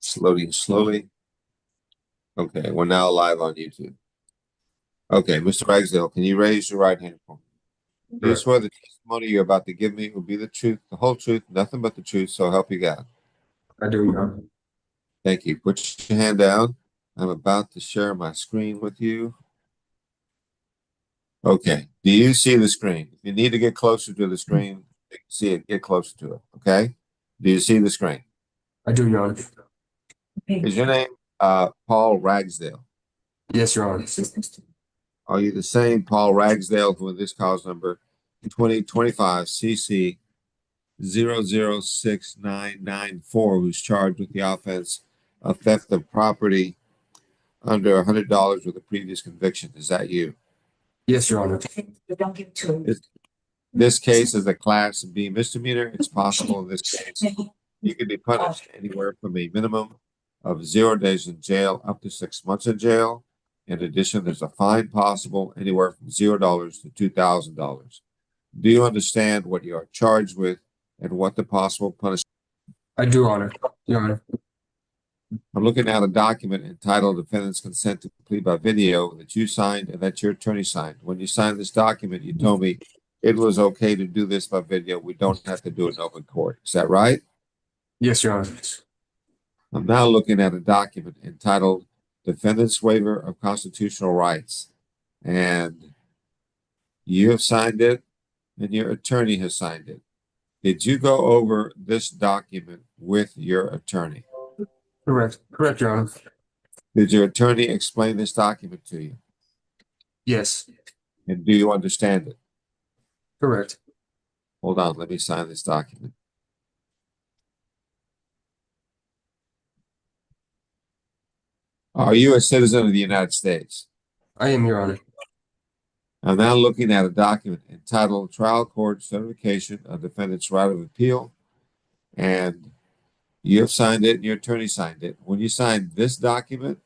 It's loading slowly. Okay, we're now live on YouTube. Okay, Mr. Ragsdale, can you raise your right hand for me? Do you swear the testimony you're about to give me will be the truth, the whole truth, nothing but the truth, so help you God? I do, Your Honor. Thank you. Put your hand down. I'm about to share my screen with you. Okay, do you see the screen? If you need to get closer to the screen, you can see it, get closer to it, okay? Do you see the screen? I do, Your Honor. Is your name Paul Ragsdale? Yes, Your Honor. Are you the same Paul Ragsdale who in this cause number 2025 CC 006994 who's charged with the offense of theft of property under $100 with a previous conviction? Is that you? Yes, Your Honor. This case is a Class B misdemeanor. It's possible in this case you could be punished anywhere from a minimum of 0 days in jail up to 6 months in jail. In addition, there's a fine possible anywhere from $0 to $2,000. Do you understand what you are charged with and what the possible punishment? I do, Your Honor. I'm looking at a document entitled Defendant's Consent to Plea by Video that you signed and that your attorney signed. When you signed this document, you told me it was okay to do this by video. We don't have to do it in open court. Is that right? Yes, Your Honor. I'm now looking at a document entitled Defendant's Waiver of Constitutional Rights. And you have signed it and your attorney has signed it. Did you go over this document with your attorney? Correct, Your Honor. Did your attorney explain this document to you? Yes. And do you understand it? Correct. Hold on, let me sign this document. Are you a citizen of the United States? I am, Your Honor. I'm now looking at a document entitled Trial Court Certification of Defendant's Right of Appeal, and you have signed it and your attorney signed it. When you signed this document,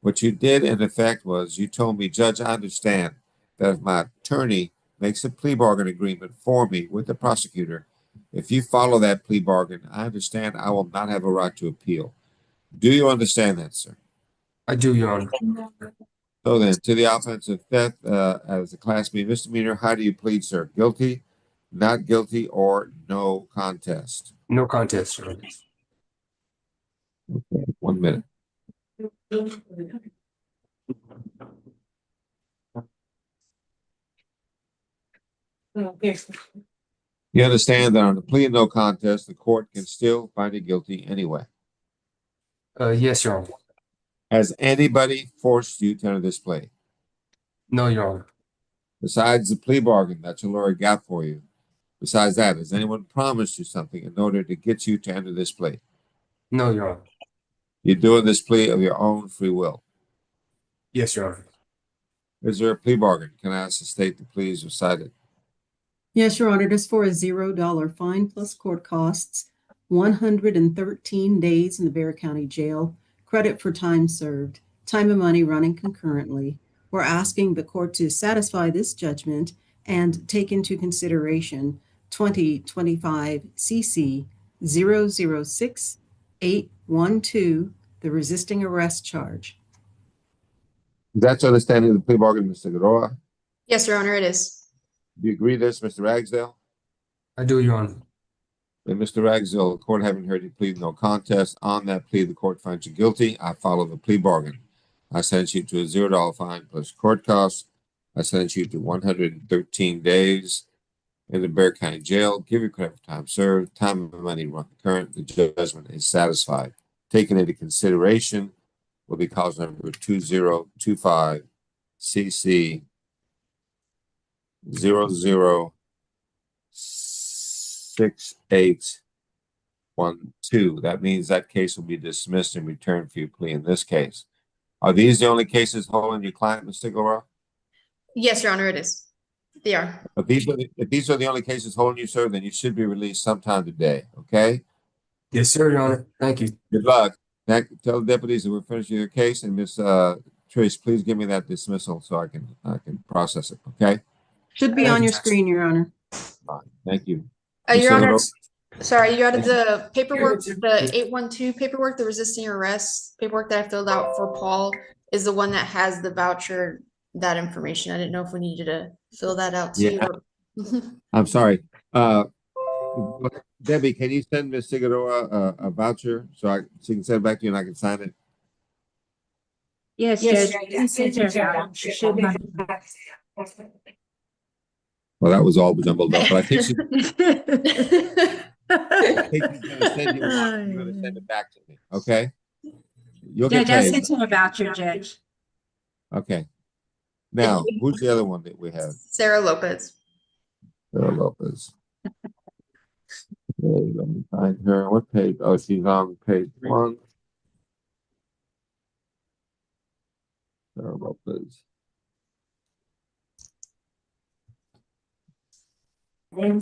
what you did in effect was you told me, Judge, I understand that if my attorney makes a plea bargain agreement for me with the prosecutor, if you follow that plea bargain, I understand I will not have a right to appeal. Do you understand that, sir? I do, Your Honor. So then, to the offense of theft as a Class B misdemeanor, how do you plead, sir? Guilty, not guilty, or no contest? No contest, Your Honor. Okay, 1 minute. You understand that on the plea of no contest, the court can still find you guilty anyway. Yes, Your Honor. Has anybody forced you to enter this plea? No, Your Honor. Besides the plea bargain that your lawyer got for you, besides that, has anyone promised you something in order to get you to enter this plea? No, Your Honor. You're doing this plea of your own free will. Yes, Your Honor. Is there a plea bargain? Can I ask the state to please recite it? Yes, Your Honor. It is for a $0 fine plus court costs, 113 days in the Bexar County Jail, credit for time served, time and money running concurrently. We're asking the court to satisfy this judgment and take into consideration 2025 CC 006812, the resisting arrest charge. Is that your understanding of the plea bargain, Mr. Garoa? Yes, Your Honor, it is. Do you agree to this, Mr. Ragsdale? I do, Your Honor. And Mr. Ragsdale, the court having heard you plead no contest, on that plea, the court finds you guilty. I follow the plea bargain. I sentence you to a $0 fine plus court costs. I sentence you to 113 days in the Bexar County Jail. Give you credit for time served, time and money run current. The judgment is satisfied. Taken into consideration will be cause number 2025 CC 006812. That means that case will be dismissed in return for your plea in this case. Are these the only cases holding your client, Mr. Garoa? Yes, Your Honor, it is. They are. If these are the only cases holding you, sir, then you should be released sometime today, okay? Yes, sir, Your Honor. Thank you. Good luck. Tell the deputies that we're finishing your case, and Miss Trace, please give me that dismissal so I can process it, okay? Should be on your screen, Your Honor. Fine. Thank you. Your Mr. Honor, Garoa? Sorry, you added the paperwork, the 812 paperwork, the resisting arrest paperwork that I filled out for Paul is the one that has the voucher, that information. I didn't know if we needed to fill that out too. Yeah. I'm sorry. Debbie, can you send Ms. Figueroa a voucher she can send it back to you and I can sign it? Yes, Judge. I can send her out. She should have. Well, that was all jumbled up, but I think she's gonna send you one. I'm gonna send it back to me, okay? You'll get Judge, I paid. sent her a voucher, Judge. Okay. Now, who's the other one that we have? Sarah Lopez. Sarah Lopez. Okay, let me find her. What page? Oh, she's on page 1. Sarah Lopez. Okay,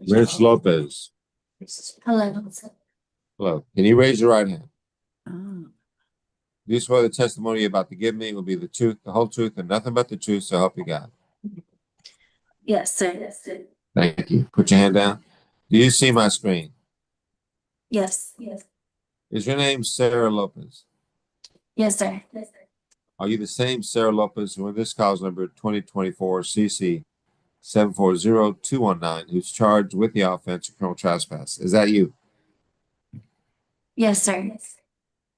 Ms. Lopez. Hello. Hello. Can you raise your right hand? Oh. Do you swear the testimony you're about to give me will be the truth, the whole truth, and nothing but the truth, so help you God? Yes, sir. Yes, sir. Thank you. Put your hand down. Do you see my screen? Yes. Yes. Is your name Sarah Lopez? Yes, sir. Yes, sir. Are you the same Sarah Lopez who in this cause number 2024 CC 740219 who's charged with the offense of criminal trespass? Is that you? Yes, sir.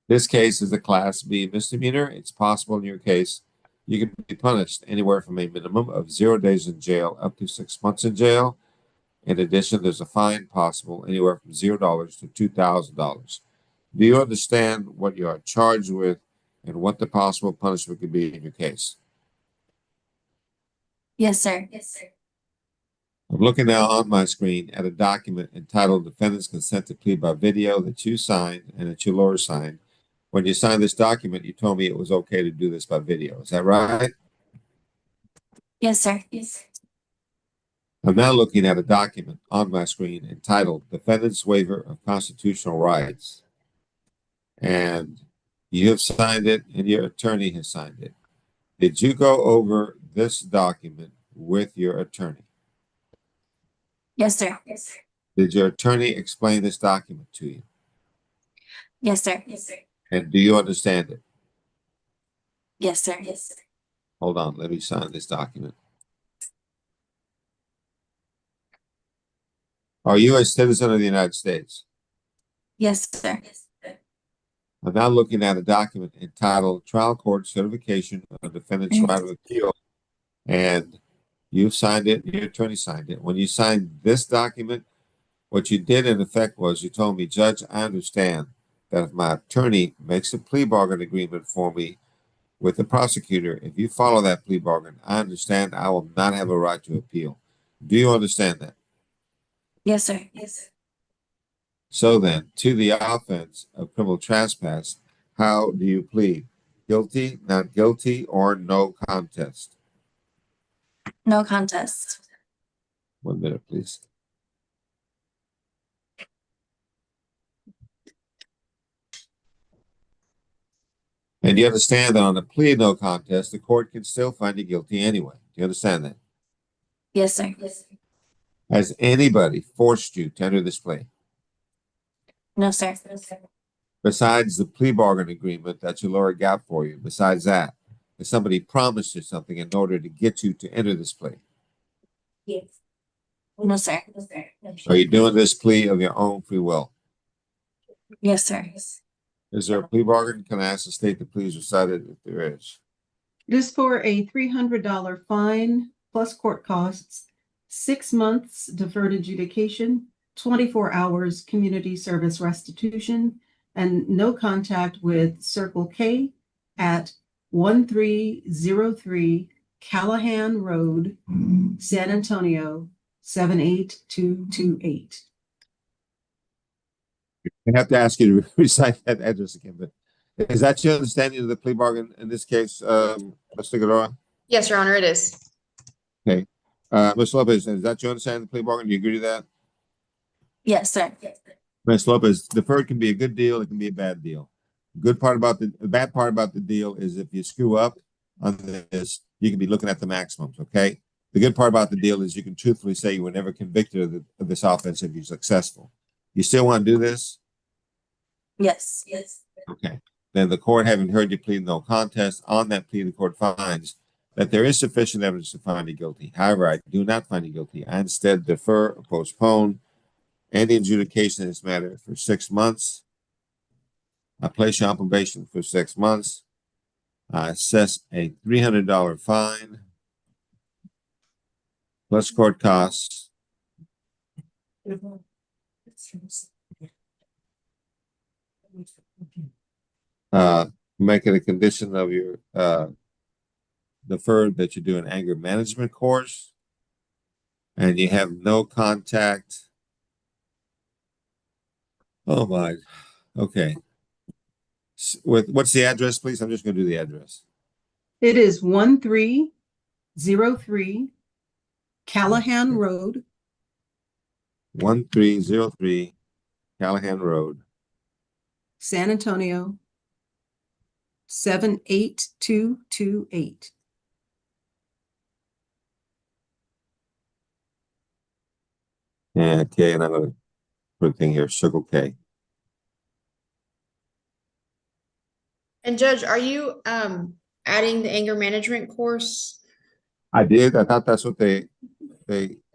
This case is a Class B misdemeanor. It's possible in your case you can be punished anywhere from a minimum of 0 days in jail up to 6 months in jail. In addition, there's a fine possible anywhere from $0 to $2,000. Do you understand what you are charged with and what the possible punishment could be in your case? Yes, sir. Yes, sir. I'm looking now on my screen at a document entitled Defendant's Consent to Plea by Video that you signed and that your lawyer signed. When you signed this document, you told me it was okay to do this by video. Is that right? Yes, sir. Yes. I'm now looking at a document on my screen entitled Defendant's Waiver of Constitutional Rights. And you have signed it and your attorney has signed it. Did you go over this document with your attorney? Yes, sir. Yes, sir. Did your attorney explain this document to you? Yes, sir. Yes, sir. And do you understand it? Yes, sir. Yes, sir. Hold on, let me sign this document. Are you a citizen of the United States? Yes, sir. Yes, sir. I'm now looking at a document entitled Trial Court Certification of Defendant's Right of Appeal. And you signed it, your attorney signed it. When you signed this document, what you did in effect was you told me, Judge, I understand that if my attorney makes a plea bargain agreement for me with the prosecutor, if you follow that plea bargain, I understand I will not have a right to appeal. Do you understand that? Yes, sir. Yes, sir. So then, to the offense of criminal trespass, how do you plead? Guilty, not guilty, or no contest? No contest. 1 minute, please. And you understand that on a plea of no contest, the court can still find you guilty anyway. Do you understand that? Yes, sir. Yes, sir. Has anybody forced you to enter this plea? No, sir. No, sir. Besides the plea bargain agreement that your lawyer got for you, besides that, has somebody promised you something in order to get you to enter this plea? Yes. No, sir. No, sir. No, Are you doing this plea of your own free will? yes, sir. Yes. Is there a plea bargain? Can I ask the state to please recite it if there is? It is for a $300 fine plus court costs, 6 months deferred adjudication, 24 hours community service restitution, and no contact with Circle K at 1303 Callahan Road, San Antonio, 78228. I have to ask you to recite that address again, but is that your understanding of the plea bargain in this case, Mr. Figueroa? Yes, Your Honor, it is. Mr. Lopez, is that your understanding of the plea bargain? Do you agree to that? Yes, sir. Yes, sir. Ms. Lopez, deferred can be a good deal, it can be a bad deal. The bad part about the deal is if you screw up on this, you can be looking at the maximums, okay? The good part about the deal is you can truthfully say you were never convicted of this offense if you're successful. You still want to do this? Yes. Okay. Then the court, having heard you plead no contest, on that plea, the court finds that there is sufficient evidence to find you guilty. However, I do not find you guilty. I instead defer or postpone any adjudication in this matter for 6 months. I place you on probation for 6 months. I assess a $300 fine plus court costs. Make it a condition of your deferred that you do an anger management course, and you have no contact. Oh my, okay. What's the address, please? I'm just going to do the address. It is 1303 Callahan Road, 1303 Callahan Road, San Antonio, 78228. Okay, and I'm going to put a thing here, Circle K. And Judge, are you adding the anger management course? I did. I thought that's what they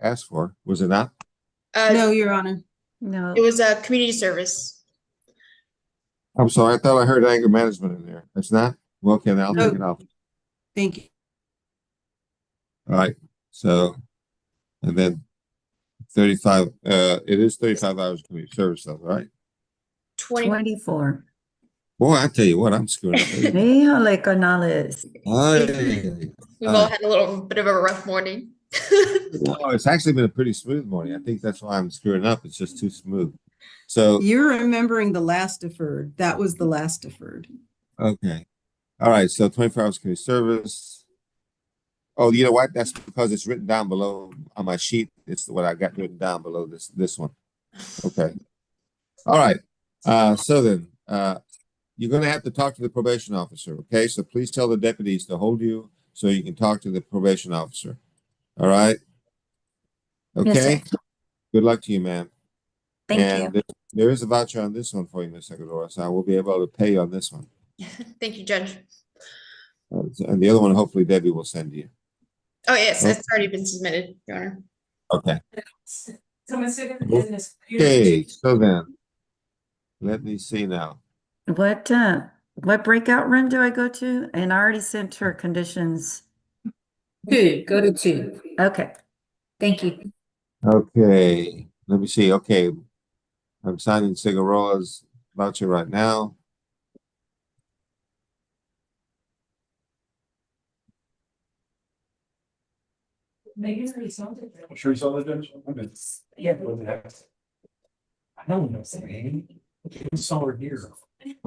asked for. Was it not? No, Your Honor. No. It was a community service. I'm sorry. I thought I heard anger management in there. It's not? Well, okay, then I'll take it off. Thank you. All right. So, and then 35, it is 35 hours of community service though, right? 24. Boy, I tell you what, I'm screwing up. Híjole, Canales. We've all had a little bit of a rough morning. No, it's actually been a pretty smooth morning. I think that's why I'm screwing up. It's just too smooth. So, You're remembering the last deferred. That was the last deferred. okay. All right. So 24 hours community service. Oh, you know what? That's because it's written down below on my sheet. It's what I got written down below this one. Okay. All right. So then, you're going to have to talk to the probation officer. Okay. So please tell the deputies to hold you so you can talk to the probation officer. All right. Okay. Yes, sir. Good luck to you, ma'am. Thank you. There is a voucher on this one for you, Ms. Aguilera, so I will be able to pay you on this one. Thank you, Judge. And the other one, hopefully Debbie will send you. Oh, yes, it's already been submitted, Your Honor. Okay. Okay, so then, let me see now. What breakout room do I go to? And I already sent her conditions. 2, go to 2. Okay. Thank you. Okay, let me see. Okay, I'm signing Cigarola's voucher right now. Maybe already saw it. I'm sure you saw that, Dennis. Yeah. I don't know, man. You saw her here.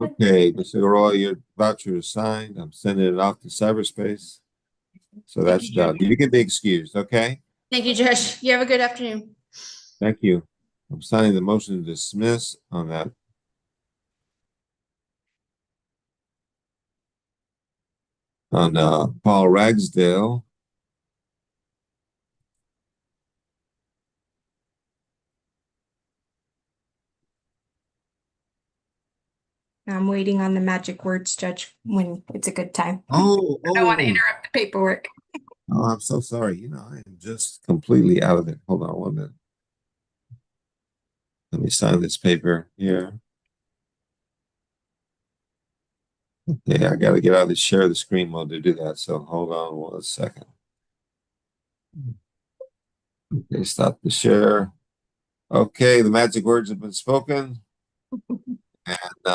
Okay, Ms. Cigarola, your voucher is signed. I'm sending it off to cyberspace. So that's done. You can be excused, okay? Thank you, Judge. You have a good afternoon. Thank you. I'm signing the motion to dismiss on that. On Paul Ragsdale. I'm waiting on the magic words, Judge, when it's a good time. Oh, I don't want to interrupt the paperwork. Oh, I'm so sorry. You know, I am just completely out of it. Hold on 1 minute. Let me sign this paper here. Okay, I got to get out of the share the screen mode to do that. So hold on 1 second. Okay, stop the share. Okay, the magic words have been spoken. And